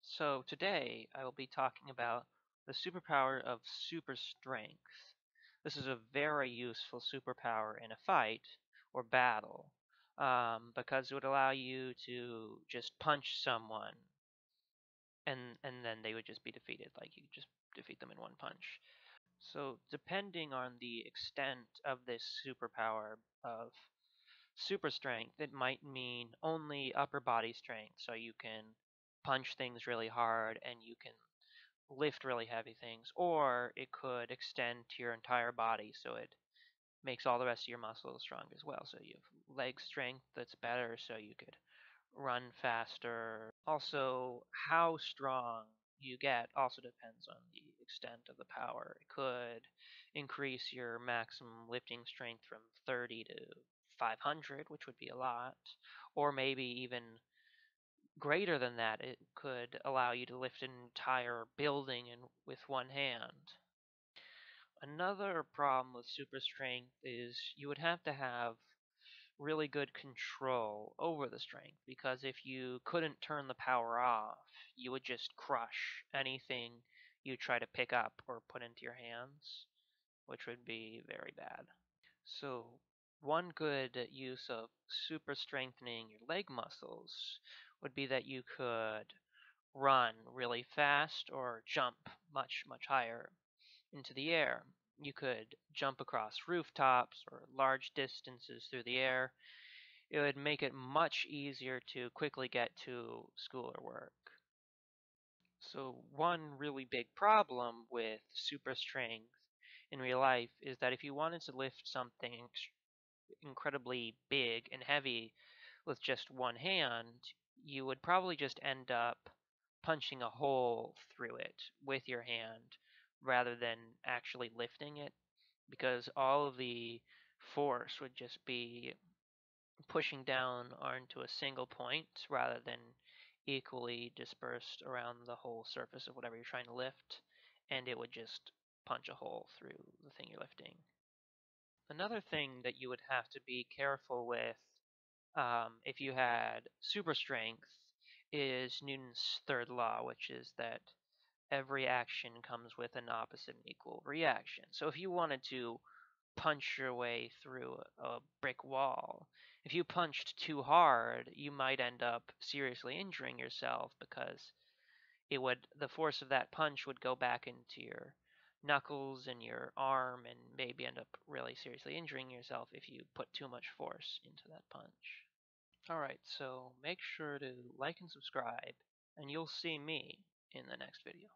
So today I will be talking about the superpower of super strength. This is a very useful superpower in a fight or battle because it would allow you to just punch someone and then they would just be defeated. Like you just defeat them in one punch. So depending on the extent of this superpower of super strength, it might mean only upper body strength, so you can punch things really hard and you can lift really heavy things, or it could extend to your entire body, so it makes all the rest of your muscles strong as well. So you have leg strength that's better, so you could run faster. Also, how strong you get also depends on the extent of the power. It could increase your maximum lifting strength from 30 to 500, which would be a lot, or maybe even greater than that. It could allow you to lift an entire building with one hand. Another problem with super strength is you would have to have really good control over the strength, because if you couldn't turn the power off, you would just crush anything you try to pick up or put into your hands, which would be very bad. So one good use of super strengthening your leg muscles would be that you could run really fast or jump much higher into the air. You could jump across rooftops or large distances through the air. It would make it much easier to quickly get to school or work. So one really big problem with super strength in real life is that if you wanted to lift something incredibly big and heavy with just one hand, you would probably just end up punching a hole through it with your hand rather than actually lifting it, because all of the force would just be pushing down onto a single point rather than equally dispersed around the whole surface of whatever you're trying to lift, and it would just punch a hole through the thing you're lifting. Another thing that you would have to be careful with if you had super strength is Newton's third law, which is that every action comes with an opposite and equal reaction. So if you wanted to punch your way through a brick wall, if you punched too hard, you might end up seriously injuring yourself, because the force of that punch would go back into your knuckles and your arm and maybe end up really seriously injuring yourself if you put too much force into that punch. Alright, so make sure to like and subscribe, and you'll see me in the next video.